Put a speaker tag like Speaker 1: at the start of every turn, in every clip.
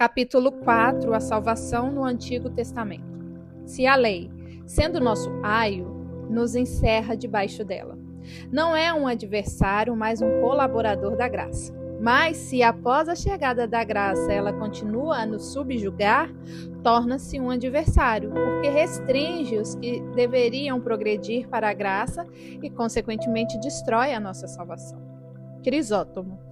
Speaker 1: Capítulo 4. A salvação no Antigo Testamento. Se a lei, sendo nosso aio, nos encerra debaixo dela, não é um adversário, mas um colaborador da graça. Mas se após a chegada da graça ela continua a nos subjugar, torna-se um adversário, porque restringe os que deveriam progredir para a graça e, consequentemente, destrói a nossa salvação. Crisóstomo.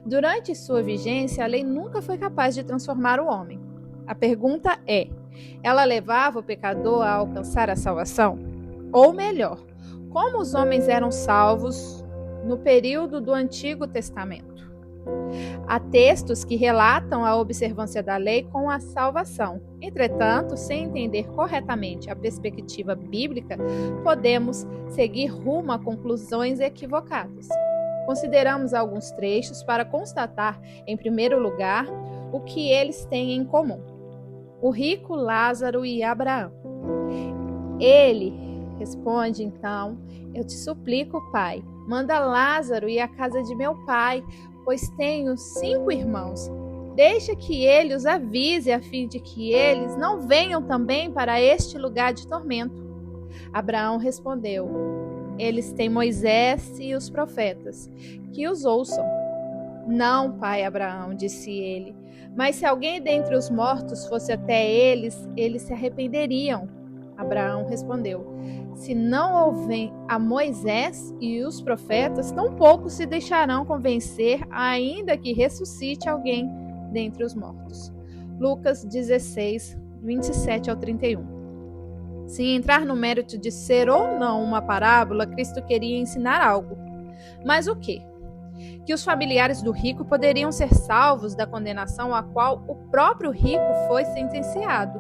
Speaker 1: Durante sua vigência, a lei nunca foi capaz de transformar o homem. A pergunta é: ela levava o pecador a alcançar a salvação? Ou melhor, como os homens eram salvos no período do Antigo Testamento? Há textos que relatam a observância da lei com a salvação. Entretanto, sem entender corretamente a perspectiva bíblica, podemos seguir rumo a conclusões equivocadas. Consideramos alguns trechos para constatar, em primeiro lugar, o que eles têm em comum: o rico, Lázaro e Abraão. Ele responde então: eu te suplico, pai, manda Lázaro ir à casa de meu pai, pois tenho 5 irmãos. Deixa que ele os avise, a fim de que eles não venham também para este lugar de tormento. Abraão respondeu: eles têm Moisés e os profetas, que os ouçam. Não, pai Abraão, disse ele, mas se alguém dentre os mortos fosse até eles, eles se arrependeriam. Abraão respondeu: se não ouvem a Moisés e os profetas, tampouco se deixarão convencer, ainda que ressuscite alguém dentre os mortos. Lucas 16, 27 ao 31. Sem entrar no mérito de ser ou não uma parábola, Cristo queria ensinar algo. Mas o quê? Que os familiares do rico poderiam ser salvos da condenação a qual o próprio rico foi sentenciado,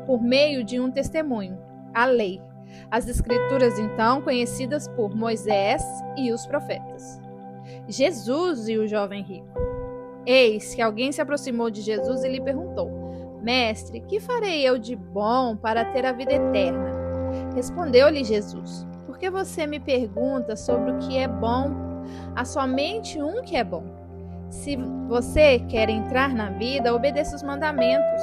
Speaker 1: por meio de um testemunho, a lei. As Escrituras, então, conhecidas por Moisés e os profetas. Jesus e o jovem rico. Eis que alguém se aproximou de Jesus e lhe perguntou: Mestre, que farei eu de bom para ter a vida eterna? Respondeu-lhe Jesus: por que você me pergunta sobre o que é bom? Há somente um que é bom. Se você quer entrar na vida, obedeça os mandamentos.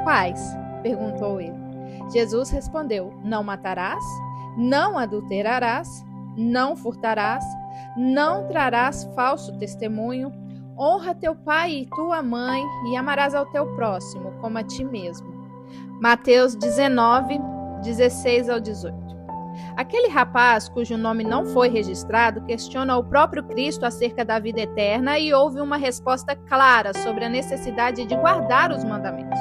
Speaker 1: Quais? Perguntou ele. Jesus respondeu: não matarás, não adulterarás, não furtarás, não trarás falso testemunho, honra teu pai e tua mãe e amarás ao teu próximo como a ti mesmo. Mateus 19, 16 ao 18. Aquele rapaz, cujo nome não foi registrado, questiona o próprio Cristo acerca da vida eterna e ouve uma resposta clara sobre a necessidade de guardar os mandamentos.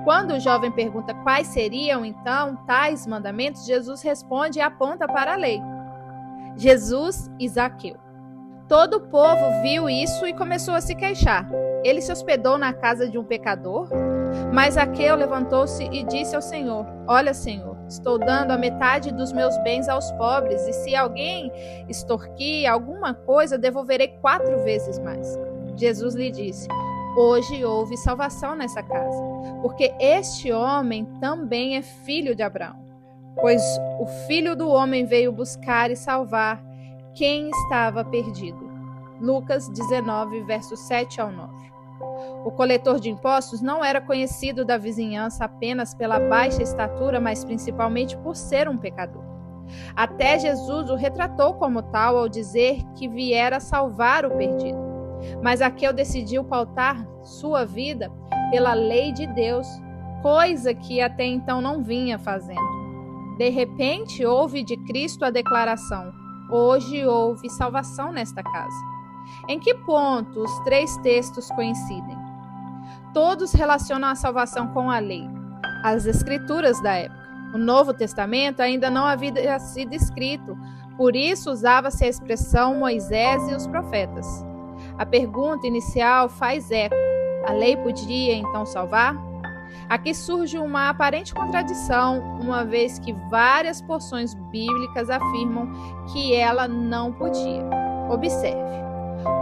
Speaker 1: Quando o jovem pergunta quais seriam, então, tais mandamentos, Jesus responde e aponta para a lei. Jesus e Zaqueu. Todo o povo viu isso e começou a se queixar. Ele se hospedou na casa de um pecador, mas Zaqueu levantou-se e disse ao Senhor: olha, Senhor, estou dando a metade dos meus bens aos pobres, e se alguém extorquir alguma coisa, devolverei 4 vezes mais. Jesus lhe disse: hoje houve salvação nessa casa, porque este homem também é filho de Abraão, pois o Filho do Homem veio buscar e salvar quem estava perdido. Lucas 19, versos 7 ao 9. O coletor de impostos não era conhecido da vizinhança apenas pela baixa estatura, mas principalmente por ser um pecador. Até Jesus o retratou como tal ao dizer que viera salvar o perdido. Mas Zaqueu decidiu pautar sua vida pela lei de Deus, coisa que até então não vinha fazendo. De repente, houve de Cristo a declaração: hoje houve salvação nesta casa. Em que ponto os 3 textos coincidem? Todos relacionam a salvação com a lei, as Escrituras da época. O Novo Testamento ainda não havia sido escrito, por isso usava-se a expressão Moisés e os profetas. A pergunta inicial faz eco: a lei podia então salvar? Aqui surge uma aparente contradição, uma vez que várias porções bíblicas afirmam que ela não podia. Observe.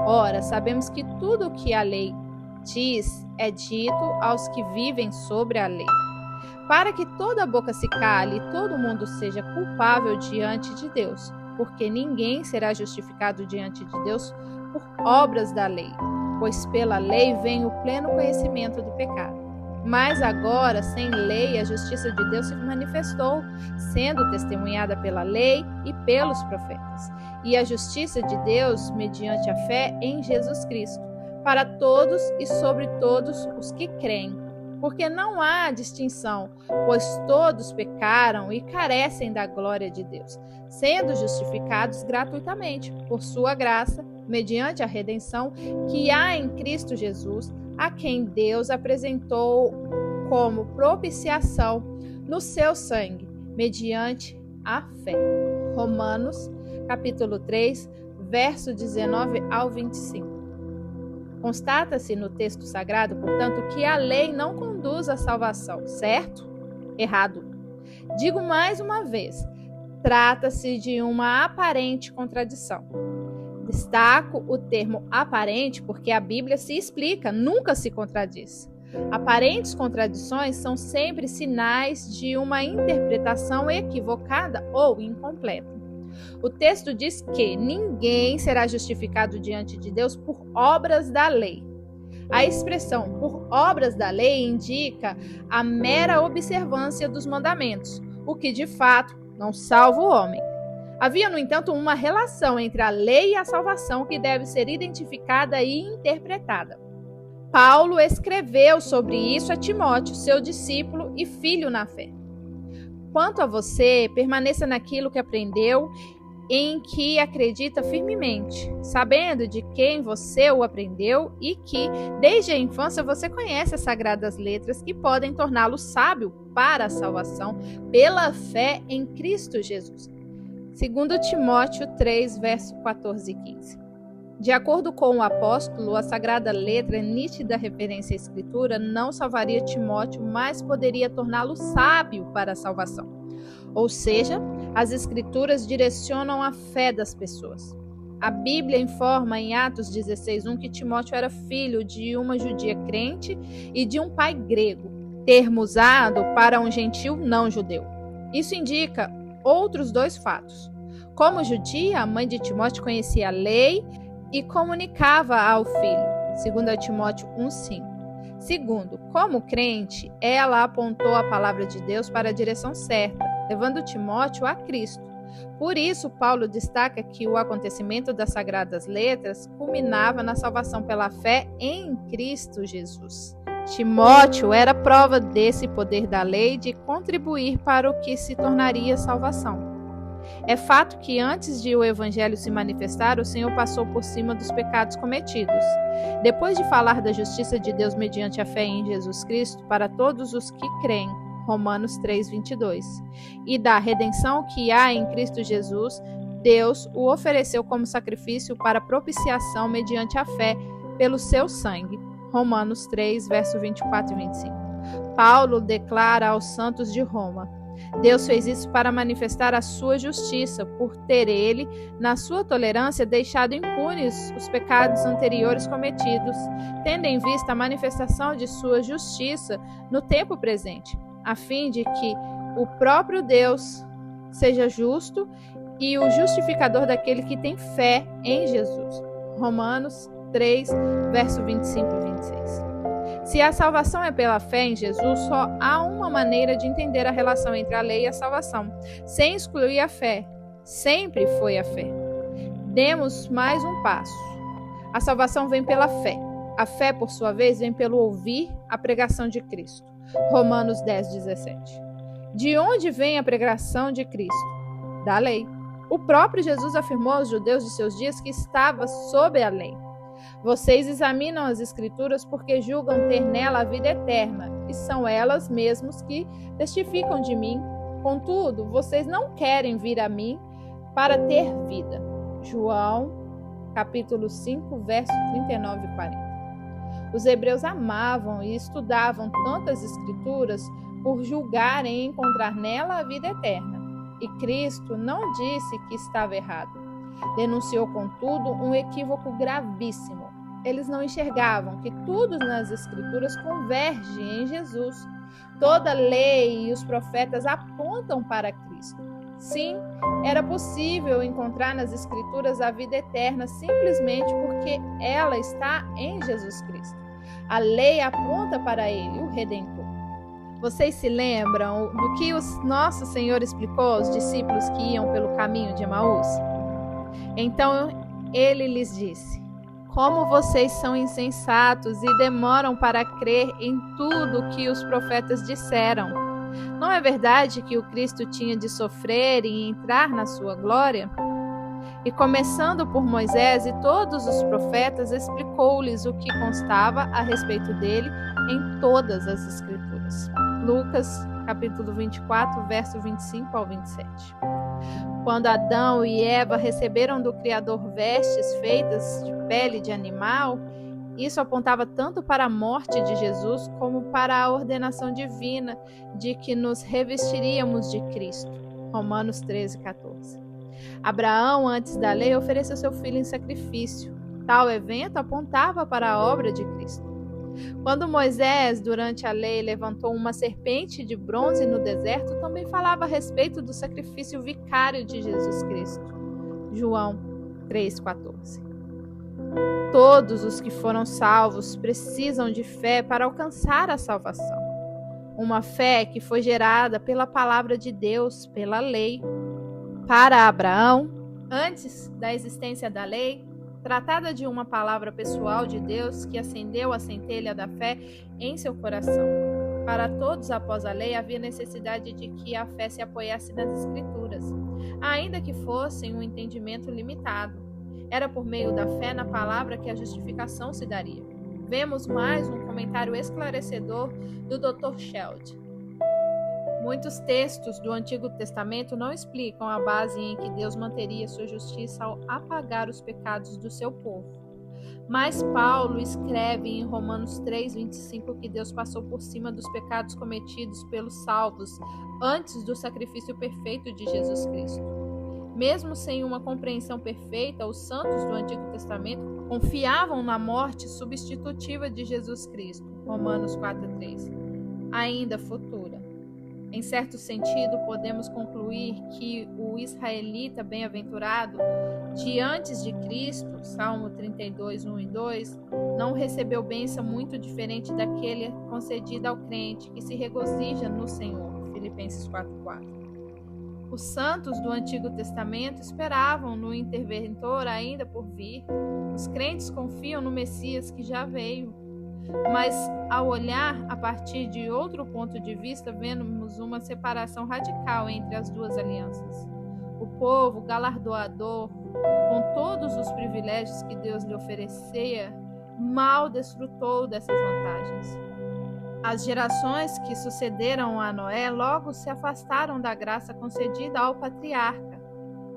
Speaker 1: Ora, sabemos que tudo o que a lei diz é dito aos que vivem sobre a lei, para que toda boca se cale e todo mundo seja culpável diante de Deus, porque ninguém será justificado diante de Deus por obras da lei, pois pela lei vem o pleno conhecimento do pecado. Mas agora, sem lei, a justiça de Deus se manifestou, sendo testemunhada pela lei e pelos profetas. E a justiça de Deus, mediante a fé em Jesus Cristo, para todos e sobre todos os que creem. Porque não há distinção, pois todos pecaram e carecem da glória de Deus, sendo justificados gratuitamente, por sua graça, mediante a redenção que há em Cristo Jesus, a quem Deus apresentou como propiciação no seu sangue, mediante a fé. Romanos, capítulo 3, verso 19 ao 25. Constata-se no texto sagrado, portanto, que a lei não conduz à salvação, certo? Errado. Digo mais uma vez, trata-se de uma aparente contradição. Destaco o termo aparente porque a Bíblia se explica, nunca se contradiz. Aparentes contradições são sempre sinais de uma interpretação equivocada ou incompleta. O texto diz que ninguém será justificado diante de Deus por obras da lei. A expressão por obras da lei indica a mera observância dos mandamentos, o que de fato não salva o homem. Havia, no entanto, uma relação entre a lei e a salvação que deve ser identificada e interpretada. Paulo escreveu sobre isso a Timóteo, seu discípulo e filho na fé. Quanto a você, permaneça naquilo que aprendeu, em que acredita firmemente, sabendo de quem você o aprendeu e que, desde a infância, você conhece as sagradas letras que podem torná-lo sábio para a salvação pela fé em Cristo Jesus. 2 Timóteo 3, verso 14 e 15. De acordo com o apóstolo, a sagrada letra, nítida referência à Escritura, não salvaria Timóteo, mas poderia torná-lo sábio para a salvação. Ou seja, as Escrituras direcionam a fé das pessoas. A Bíblia informa em Atos 16:1 que Timóteo era filho de uma judia crente e de um pai grego, termo usado para um gentil não judeu. Isso indica outros dois fatos. Como judia, a mãe de Timóteo conhecia a lei e comunicava ao filho, 2 Timóteo 1:5. Segundo, como crente, ela apontou a palavra de Deus para a direção certa, levando Timóteo a Cristo. Por isso, Paulo destaca que o acontecimento das Sagradas Letras culminava na salvação pela fé em Cristo Jesus. Timóteo era prova desse poder da lei de contribuir para o que se tornaria salvação. É fato que antes de o evangelho se manifestar, o Senhor passou por cima dos pecados cometidos. Depois de falar da justiça de Deus mediante a fé em Jesus Cristo para todos os que creem, Romanos 3:22, e da redenção que há em Cristo Jesus, Deus o ofereceu como sacrifício para propiciação mediante a fé pelo seu sangue, Romanos 3, verso 24 e 25. Paulo declara aos santos de Roma: Deus fez isso para manifestar a sua justiça, por ter ele, na sua tolerância, deixado impunes os pecados anteriores cometidos, tendo em vista a manifestação de sua justiça no tempo presente, a fim de que o próprio Deus seja justo e o justificador daquele que tem fé em Jesus. Romanos 3, verso 25 e 26. Se a salvação é pela fé em Jesus, só há uma maneira de entender a relação entre a lei e a salvação, sem excluir a fé. Sempre foi a fé. Demos mais um passo. A salvação vem pela fé. A fé, por sua vez, vem pelo ouvir a pregação de Cristo. Romanos 10, 17. De onde vem a pregação de Cristo? Da lei. O próprio Jesus afirmou aos judeus de seus dias que estava sob a lei. Vocês examinam as Escrituras porque julgam ter nela a vida eterna, e são elas mesmas que testificam de mim. Contudo, vocês não querem vir a mim para ter vida. João, capítulo 5, verso 39 e 40. Os hebreus amavam e estudavam tantas Escrituras por julgarem e encontrar nela a vida eterna. E Cristo não disse que estava errado. Denunciou, contudo, um equívoco gravíssimo. Eles não enxergavam que tudo nas Escrituras converge em Jesus. Toda a lei e os profetas apontam para Cristo. Sim, era possível encontrar nas Escrituras a vida eterna simplesmente porque ela está em Jesus Cristo. A lei aponta para ele, o Redentor. Vocês se lembram do que o nosso Senhor explicou aos discípulos que iam pelo caminho de Emaús? Então ele lhes disse: como vocês são insensatos e demoram para crer em tudo o que os profetas disseram. Não é verdade que o Cristo tinha de sofrer e entrar na sua glória? E começando por Moisés e todos os profetas, explicou-lhes o que constava a respeito dele em todas as Escrituras. Lucas, capítulo 24, verso 25 ao 27. Quando Adão e Eva receberam do Criador vestes feitas de pele de animal, isso apontava tanto para a morte de Jesus como para a ordenação divina de que nos revestiríamos de Cristo. Romanos 13, 14. Abraão, antes da lei, ofereceu seu filho em sacrifício. Tal evento apontava para a obra de Cristo. Quando Moisés, durante a lei, levantou uma serpente de bronze no deserto, também falava a respeito do sacrifício vicário de Jesus Cristo. João 3,14. Todos os que foram salvos precisam de fé para alcançar a salvação. Uma fé que foi gerada pela palavra de Deus, pela lei. Para Abraão, antes da existência da lei, tratada de uma palavra pessoal de Deus que acendeu a centelha da fé em seu coração. Para todos após a lei havia necessidade de que a fé se apoiasse nas Escrituras, ainda que fossem um entendimento limitado. Era por meio da fé na palavra que a justificação se daria. Vemos mais um comentário esclarecedor do Dr. Sheldon. Muitos textos do Antigo Testamento não explicam a base em que Deus manteria sua justiça ao apagar os pecados do seu povo. Mas Paulo escreve em Romanos 3:25 que Deus passou por cima dos pecados cometidos pelos salvos antes do sacrifício perfeito de Jesus Cristo. Mesmo sem uma compreensão perfeita, os santos do Antigo Testamento confiavam na morte substitutiva de Jesus Cristo. Romanos 4:3. Ainda futura. Em certo sentido, podemos concluir que o israelita bem-aventurado de antes de Cristo, Salmo 32, 1 e 2, não recebeu bênção muito diferente daquele concedida ao crente que se regozija no Senhor, Filipenses 4:4. Os santos do Antigo Testamento esperavam no interventor ainda por vir. Os crentes confiam no Messias que já veio. Mas, ao olhar a partir de outro ponto de vista, vemos uma separação radical entre as duas alianças. O povo galardoador, com todos os privilégios que Deus lhe oferecia, mal desfrutou dessas vantagens. As gerações que sucederam a Noé logo se afastaram da graça concedida ao patriarca.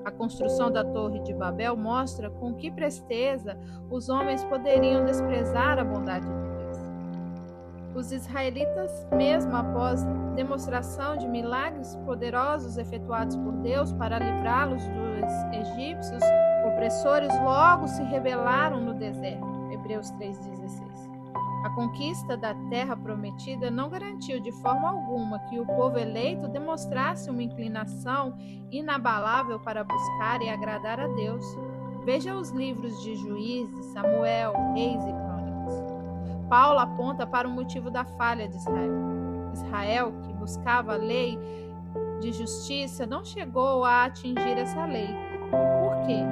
Speaker 1: A construção da Torre de Babel mostra com que presteza os homens poderiam desprezar a bondade de Deus. Os israelitas, mesmo após demonstração de milagres poderosos efetuados por Deus para livrá-los dos egípcios opressores, logo se rebelaram no deserto. Hebreus 3,16. A conquista da terra prometida não garantiu de forma alguma que o povo eleito demonstrasse uma inclinação inabalável para buscar e agradar a Deus. Veja os livros de Juízes, Samuel, Reis e Crônicas. Paulo aponta para o motivo da falha de Israel. Israel, que buscava a lei de justiça, não chegou a atingir essa lei. Por quê?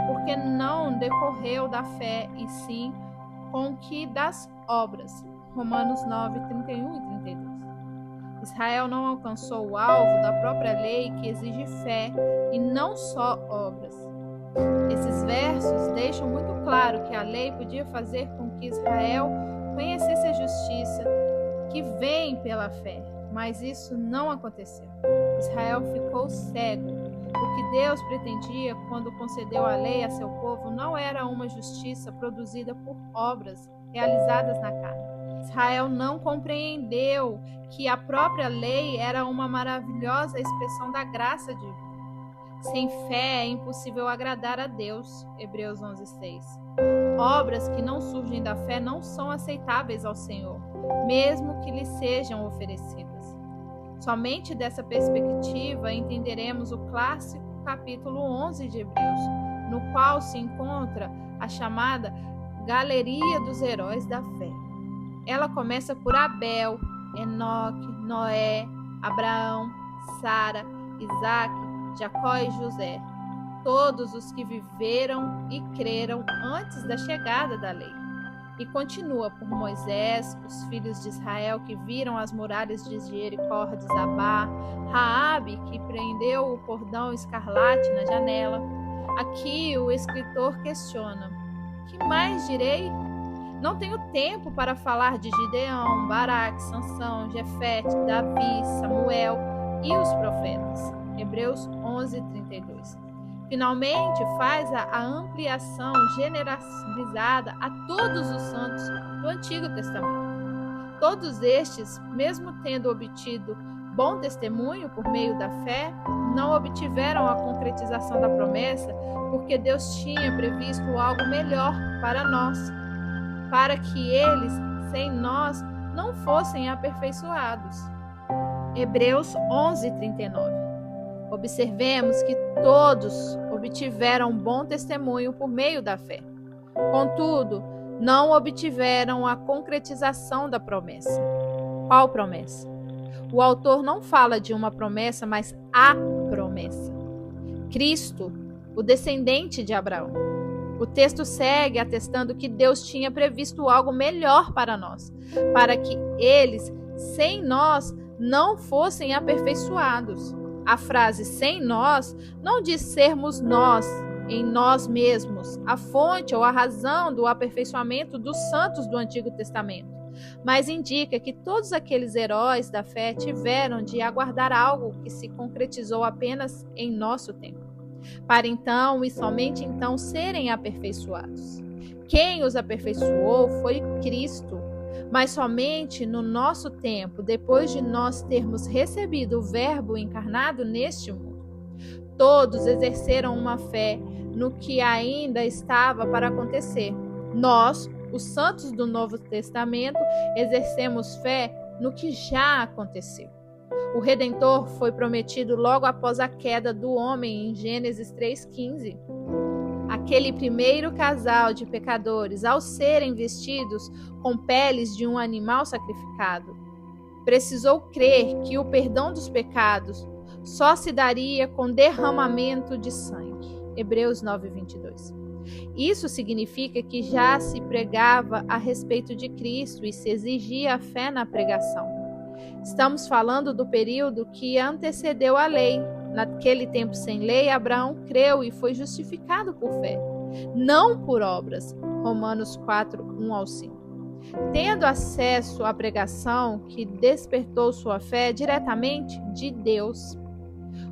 Speaker 1: Porque não decorreu da fé, e sim com que das obras. Romanos 9, 31 e 32. Israel não alcançou o alvo da própria lei, que exige fé e não só obras. Esses versos deixam muito claro que a lei podia fazer com que Israel conhecesse a justiça que vem pela fé, mas isso não aconteceu. Israel ficou cego. O que Deus pretendia quando concedeu a lei a seu povo não era uma justiça produzida por obras realizadas na carne. Israel não compreendeu que a própria lei era uma maravilhosa expressão da graça divina. Sem fé é impossível agradar a Deus. Hebreus 11:6. Obras que não surgem da fé não são aceitáveis ao Senhor, mesmo que lhe sejam oferecidas. Somente dessa perspectiva entenderemos o clássico capítulo 11 de Hebreus, no qual se encontra a chamada Galeria dos Heróis da Fé. Ela começa por Abel, Enoque, Noé, Abraão, Sara, Isaac, Jacó e José, todos os que viveram e creram antes da chegada da lei. E continua por Moisés, os filhos de Israel que viram as muralhas de Jericó desabar, Raabe, que prendeu o cordão escarlate na janela. Aqui o escritor questiona: que mais direi? Não tenho tempo para falar de Gideão, Baraque, Sansão, Jefete, Davi, Samuel e os profetas. Hebreus 11:32. Finalmente faz a ampliação generalizada a todos os santos do Antigo Testamento. Todos estes, mesmo tendo obtido bom testemunho por meio da fé, não obtiveram a concretização da promessa, porque Deus tinha previsto algo melhor para nós, para que eles, sem nós, não fossem aperfeiçoados. Hebreus 11:39. Observemos que todos obtiveram bom testemunho por meio da fé. Contudo, não obtiveram a concretização da promessa. Qual promessa? O autor não fala de uma promessa, mas a promessa. Cristo, o descendente de Abraão. O texto segue atestando que Deus tinha previsto algo melhor para nós, para que eles, sem nós, não fossem aperfeiçoados. A frase sem nós não diz sermos nós, em nós mesmos, a fonte ou a razão do aperfeiçoamento dos santos do Antigo Testamento, mas indica que todos aqueles heróis da fé tiveram de aguardar algo que se concretizou apenas em nosso tempo, para então e somente então serem aperfeiçoados. Quem os aperfeiçoou foi Cristo, mas somente no nosso tempo, depois de nós termos recebido o Verbo encarnado neste mundo. Todos exerceram uma fé no que ainda estava para acontecer. Nós, os santos do Novo Testamento, exercemos fé no que já aconteceu. O Redentor foi prometido logo após a queda do homem em Gênesis 3:15. Aquele primeiro casal de pecadores, ao serem vestidos com peles de um animal sacrificado, precisou crer que o perdão dos pecados só se daria com derramamento de sangue. Hebreus 9:22. Isso significa que já se pregava a respeito de Cristo e se exigia a fé na pregação. Estamos falando do período que antecedeu a lei. Naquele tempo sem lei, Abraão creu e foi justificado por fé, não por obras. Romanos 4:1-5. Tendo acesso à pregação que despertou sua fé diretamente de Deus.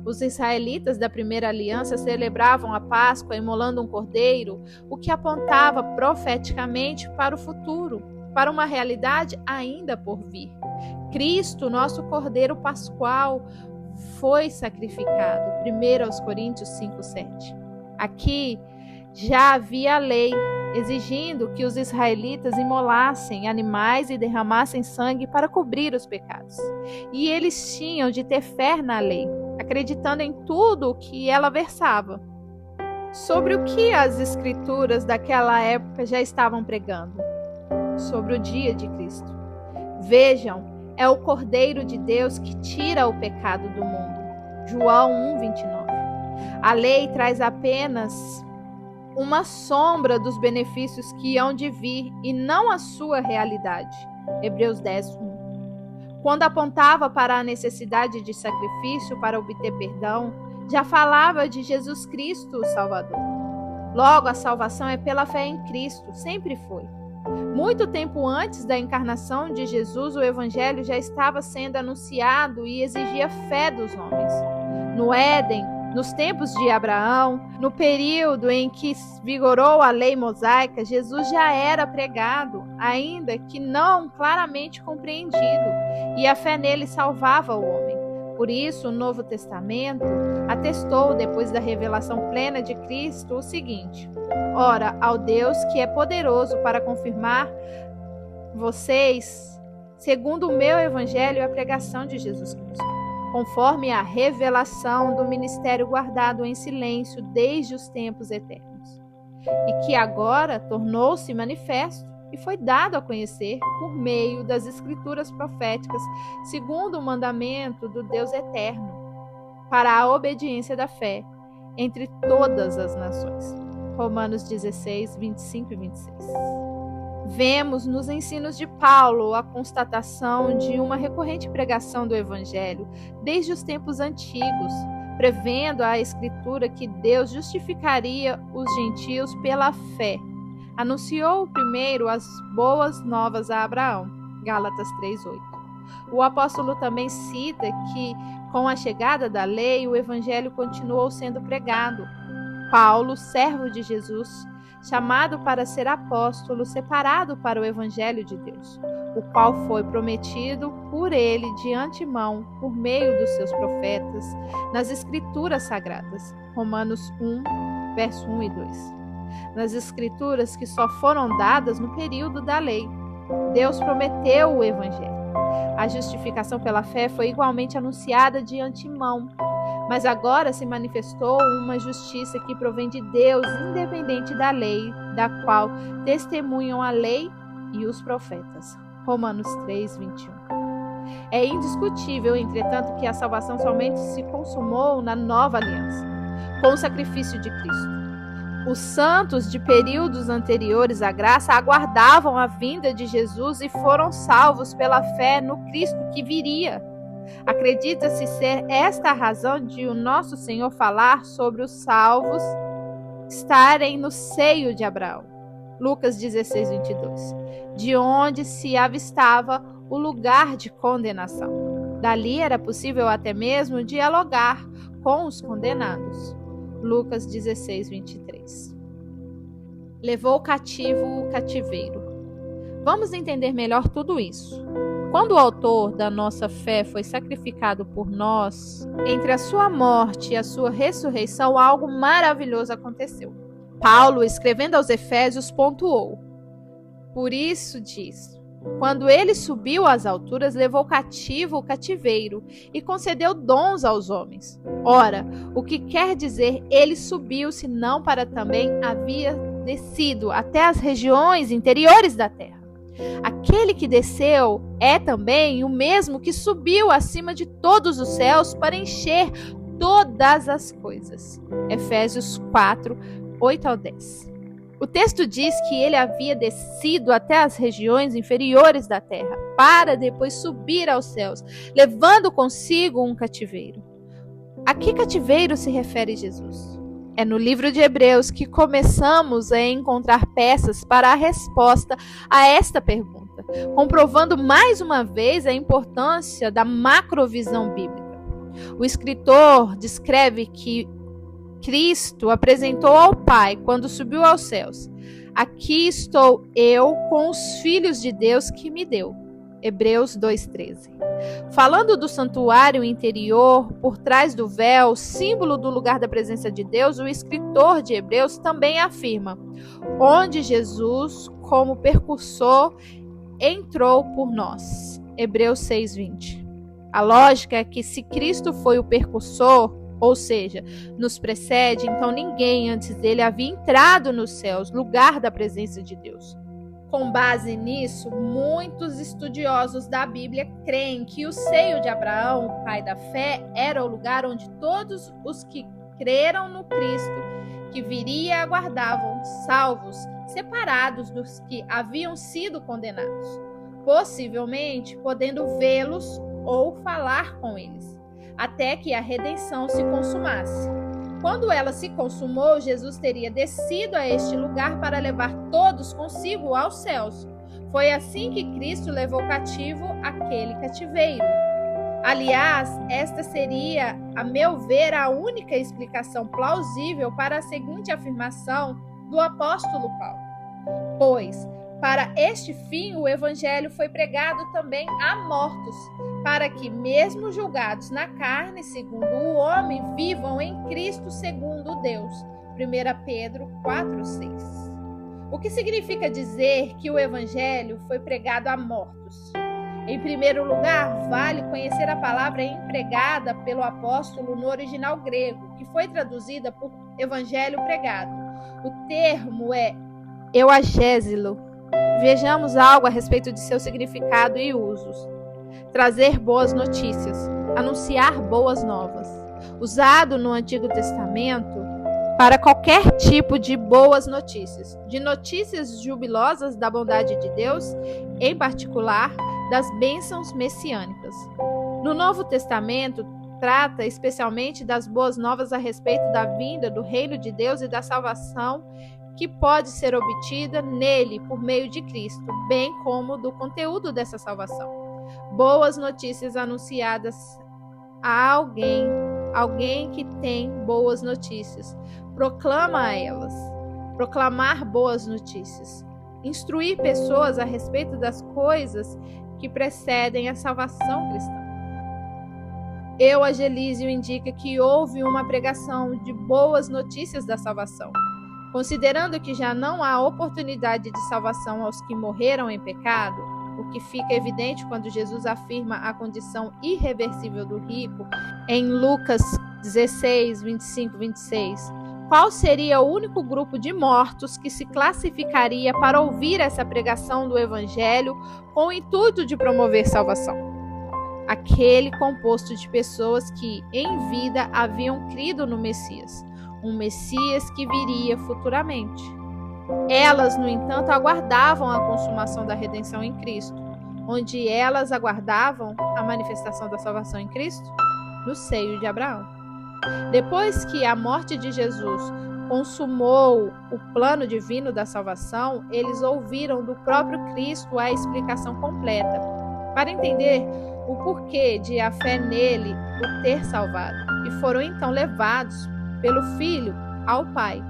Speaker 1: Os israelitas da primeira aliança celebravam a Páscoa imolando um cordeiro, o que apontava profeticamente para o futuro, para uma realidade ainda por vir. Cristo, nosso cordeiro pascual, foi sacrificado. 1 Coríntios 5:7. Aqui já havia a lei, exigindo que os israelitas imolassem animais e derramassem sangue para cobrir os pecados. E eles tinham de ter fé na lei, acreditando em tudo o que ela versava. Sobre o que as escrituras daquela época já estavam pregando? Sobre o dia de Cristo. Vejam, é o Cordeiro de Deus que tira o pecado do mundo. João 1:29. A lei traz apenas uma sombra dos benefícios que hão de vir e não a sua realidade. Hebreus 10:1. Quando apontava para a necessidade de sacrifício para obter perdão, já falava de Jesus Cristo, o Salvador. Logo, a salvação é pela fé em Cristo, sempre foi. Muito tempo antes da encarnação de Jesus, o Evangelho já estava sendo anunciado e exigia fé dos homens. No Éden, nos tempos de Abraão, no período em que vigorou a lei mosaica, Jesus já era pregado, ainda que não claramente compreendido, e a fé nele salvava o homem. Por isso, o Novo Testamento atestou, depois da revelação plena de Cristo, o seguinte: ora, ao Deus que é poderoso para confirmar vocês, segundo o meu evangelho, a pregação de Jesus Cristo. conforme a revelação do ministério guardado em silêncio desde os tempos eternos, e que agora tornou-se manifesto e foi dado a conhecer por meio das escrituras proféticas, segundo o mandamento do Deus eterno, para a obediência da fé entre todas as nações. Romanos 16, 25 e 26. Vemos nos ensinos de Paulo a constatação de uma recorrente pregação do Evangelho desde os tempos antigos, prevendo a Escritura que Deus justificaria os gentios pela fé. Anunciou primeiro as boas novas a Abraão, Gálatas 3:8. O apóstolo também cita que, com a chegada da lei, o Evangelho continuou sendo pregado. Paulo, servo de Jesus, chamado para ser apóstolo, separado para o Evangelho de Deus, o qual foi prometido por ele de antemão, por meio dos seus profetas, nas Escrituras Sagradas. Romanos 1, verso 1 e 2. Nas Escrituras que só foram dadas no período da lei, Deus prometeu o Evangelho. A justificação pela fé foi igualmente anunciada de antemão, mas agora se manifestou uma justiça que provém de Deus, independente da lei, da qual testemunham a lei e os profetas. Romanos 3, 21. É indiscutível, entretanto, que a salvação somente se consumou na nova aliança, com o sacrifício de Cristo. Os santos de períodos anteriores à graça aguardavam a vinda de Jesus e foram salvos pela fé no Cristo que viria. Acredita-se ser esta a razão de o nosso Senhor falar sobre os salvos estarem no seio de Abraão. Lucas 16, 22. De onde se avistava o lugar de condenação. Dali era possível até mesmo dialogar com os condenados. Lucas 16, 23. Levou cativo o cativeiro. Vamos entender melhor tudo isso. Quando o autor da nossa fé foi sacrificado por nós, entre a sua morte e a sua ressurreição, algo maravilhoso aconteceu. Paulo, escrevendo aos Efésios, pontuou. Por isso diz: quando ele subiu às alturas, levou cativo o cativeiro e concedeu dons aos homens. Ora, o que quer dizer ele subiu, senão para também havia descido até as regiões interiores da terra. Aquele que desceu é também o mesmo que subiu acima de todos os céus para encher todas as coisas. Efésios 4, 8 ao 10. O texto diz que ele havia descido até as regiões inferiores da terra, para depois subir aos céus, levando consigo um cativeiro. A que cativeiro se refere Jesus? É no livro de Hebreus que começamos a encontrar peças para a resposta a esta pergunta, comprovando mais uma vez a importância da macrovisão bíblica. O escritor descreve que Cristo apresentou ao Pai quando subiu aos céus: aqui estou eu com os filhos de Deus que me deu. Hebreus 2,13. Falando do santuário interior, por trás do véu, símbolo do lugar da presença de Deus, o escritor de Hebreus também afirma: onde Jesus, como percursor, entrou por nós. Hebreus 6,20. A lógica é que se Cristo foi o percursor, ou seja, nos precede, então ninguém antes dele havia entrado nos céus, lugar da presença de Deus. Com base nisso, muitos estudiosos da Bíblia creem que o seio de Abraão, o pai da fé, era o lugar onde todos os que creram no Cristo que viria aguardavam, salvos, separados dos que haviam sido condenados, possivelmente podendo vê-los ou falar com eles, até que a redenção se consumasse. Quando ela se consumou, Jesus teria descido a este lugar para levar todos consigo aos céus. Foi assim que Cristo levou cativo aquele cativeiro. Aliás, esta seria, a meu ver, a única explicação plausível para a seguinte afirmação do apóstolo Paulo. Pois, para este fim, o evangelho foi pregado também a mortos, para que, mesmo julgados na carne, segundo o homem, vivam em Cristo segundo Deus. 1 Pedro 4,6. O que significa dizer que o evangelho foi pregado a mortos? Em Em primeiro lugar, vale conhecer a palavra empregada pelo apóstolo no original grego, que foi traduzida por evangelho pregado. O termo é euagésilo. Vejamos algo a respeito de seu significado e usos. Trazer boas notícias, anunciar boas novas. Usado no Antigo Testamento para qualquer tipo de boas notícias, de notícias jubilosas da bondade de Deus, em particular das bênçãos messiânicas. No Novo Testamento, trata especialmente das boas novas a respeito da vinda do reino de Deus e da salvação que pode ser obtida nele por meio de Cristo, bem como do conteúdo dessa salvação. Boas notícias anunciadas a alguém que tem boas notícias. Proclama a elas. Proclamar boas notícias. Instruir pessoas a respeito das coisas que precedem a salvação cristã. Euagelísio indica que houve uma pregação de boas notícias da salvação. Considerando que já não há oportunidade de salvação aos que morreram em pecado, o que fica evidente quando Jesus afirma a condição irreversível do rico em Lucas 16, 25, 26, qual seria o único grupo de mortos que se classificaria para ouvir essa pregação do Evangelho com o intuito de promover salvação? Aquele composto de pessoas que, em vida, haviam crido no Messias, um Messias que viria futuramente. Elas, no entanto, aguardavam a consumação da redenção em Cristo. Onde elas aguardavam a manifestação da salvação em Cristo? No seio de Abraão. Depois que a morte de Jesus consumou o plano divino da salvação, eles ouviram do próprio Cristo a explicação completa, para entender o porquê de a fé nele o ter salvado, e foram então levados pelo Filho ao Pai.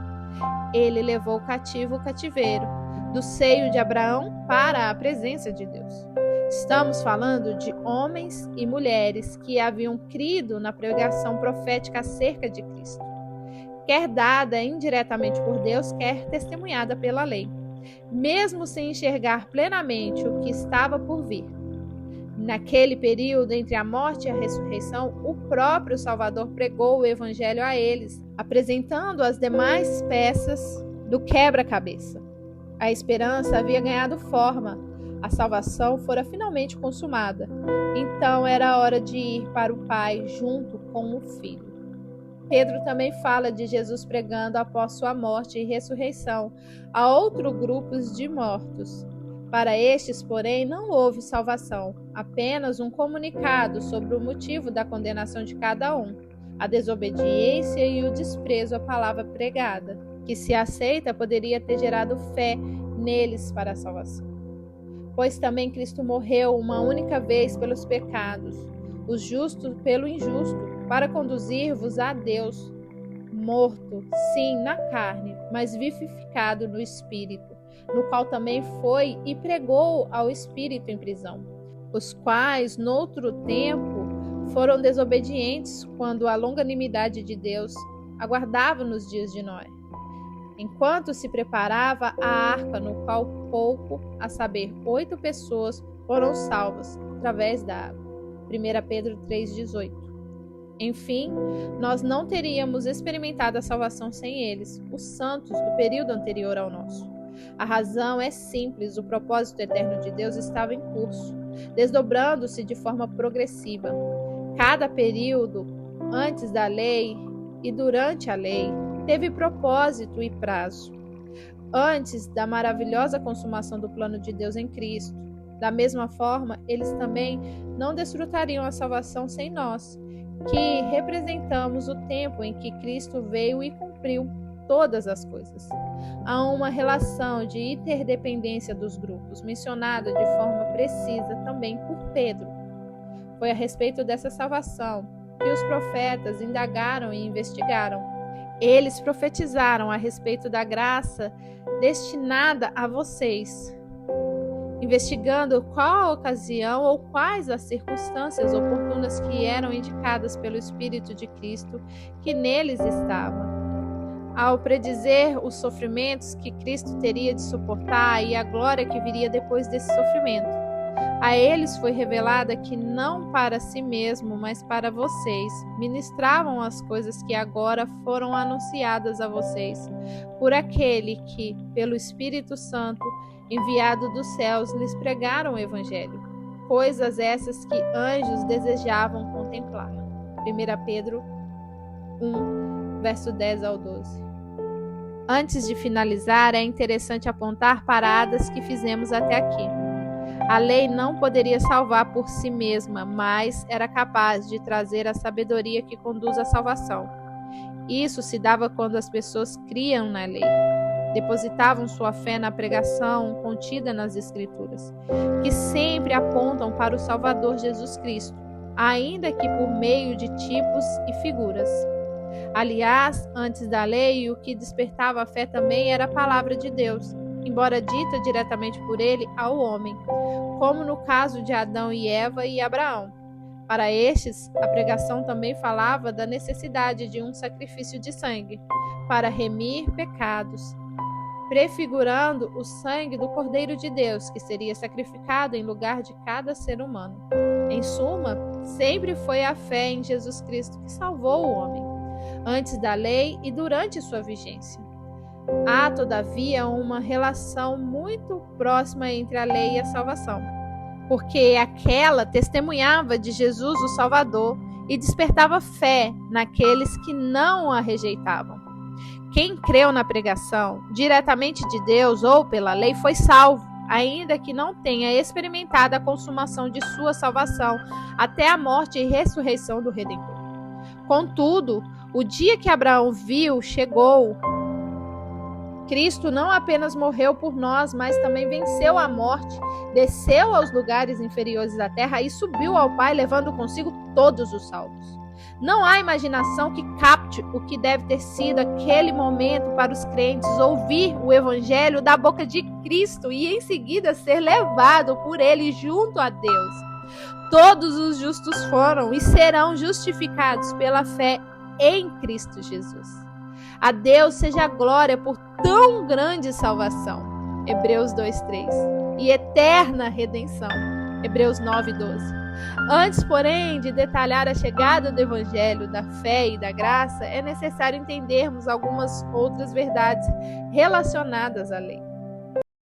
Speaker 1: Ele levou cativo o cativeiro, do seio de Abraão para a presença de Deus. Estamos falando de homens e mulheres que haviam crido na pregação profética acerca de Cristo, quer dada indiretamente por Deus, quer testemunhada pela lei, mesmo sem enxergar plenamente o que estava por vir. Naquele período entre a morte e a ressurreição, o próprio Salvador pregou o Evangelho a eles, apresentando as demais peças do quebra-cabeça. A esperança havia ganhado forma, a salvação fora finalmente consumada. Então era hora de ir para o Pai junto com o Filho. Pedro também fala de Jesus pregando após sua morte e ressurreição a outros grupos de mortos. Para estes, porém, não houve salvação, apenas um comunicado sobre o motivo da condenação de cada um, a desobediência e o desprezo à palavra pregada, que, se aceita, poderia ter gerado fé neles para a salvação. Pois também Cristo morreu uma única vez pelos pecados, os justos pelo injusto, para conduzir-vos a Deus, morto, sim, na carne, mas vivificado no Espírito, no qual também foi e pregou ao Espírito em prisão, os quais, noutro tempo, foram desobedientes quando a longanimidade de Deus aguardava nos dias de Noé, enquanto se preparava a arca, no qual pouco, a saber, 8 pessoas foram salvas através da água. 1 Pedro 3,18. Enfim, nós não teríamos experimentado a salvação sem eles, os santos do período anterior ao nosso. A razão é simples: o propósito eterno de Deus estava em curso, desdobrando-se de forma progressiva. Cada período, antes da lei e durante a lei, teve propósito e prazo. Antes da maravilhosa consumação do plano de Deus em Cristo, da mesma forma, eles também não desfrutariam a salvação sem nós, que representamos o tempo em que Cristo veio e cumpriu todas as coisas. Há uma relação de interdependência dos grupos, mencionada de forma precisa também por Pedro. Foi a respeito dessa salvação que os profetas indagaram e investigaram. Eles profetizaram a respeito da graça destinada a vocês, investigando qual a ocasião ou quais as circunstâncias oportunas que eram indicadas pelo Espírito de Cristo que neles estava. Ao predizer os sofrimentos que Cristo teria de suportar e a glória que viria depois desse sofrimento, A eles foi revelada que não para si mesmo, mas para vocês, ministravam as coisas que agora foram anunciadas a vocês, por aquele que, pelo Espírito Santo, enviado dos céus, lhes pregaram o Evangelho. Coisas essas que anjos desejavam contemplar. 1 Pedro 1, verso 10 ao 12. Antes de finalizar, é interessante apontar paradas que fizemos até aqui. A lei não poderia salvar por si mesma, mas era capaz de trazer a sabedoria que conduz à salvação. Isso se dava quando as pessoas criam na lei, depositavam sua fé na pregação contida nas Escrituras, que sempre apontam para o Salvador Jesus Cristo, ainda que por meio de tipos e figuras. Aliás, antes da lei, o que despertava a fé também era a palavra de Deus, embora dita diretamente por ele ao homem, como no caso de Adão e Eva e Abraão. Para estes, a pregação também falava da necessidade de um sacrifício de sangue, para remir pecados, prefigurando o sangue do Cordeiro de Deus, que seria sacrificado em lugar de cada ser humano. Em suma, sempre foi a fé em Jesus Cristo que salvou o homem, antes da lei e durante sua vigência. Há, todavia, uma relação muito próxima entre a lei e a salvação, porque aquela testemunhava de Jesus o Salvador e despertava fé naqueles que não a rejeitavam. Quem creu na pregação, diretamente de Deus ou pela lei, foi salvo, ainda que não tenha experimentado a consumação de sua salvação até a morte e ressurreição do Redentor. Contudo, o dia que Abraão viu chegou. Cristo não apenas morreu por nós, mas também venceu a morte, desceu aos lugares inferiores da terra e subiu ao Pai, levando consigo todos os salvos. Não há imaginação que capte o que deve ter sido aquele momento para os crentes ouvir o Evangelho da boca de Cristo e em seguida ser levado por ele junto a Deus. Todos os justos foram e serão justificados pela fé em Cristo Jesus. A Deus seja a glória por tão grande salvação, Hebreus 2:3, e eterna redenção, Hebreus 9:12. Antes, porém, de detalhar a chegada do Evangelho, da fé e da graça, é necessário entendermos algumas outras verdades relacionadas à lei.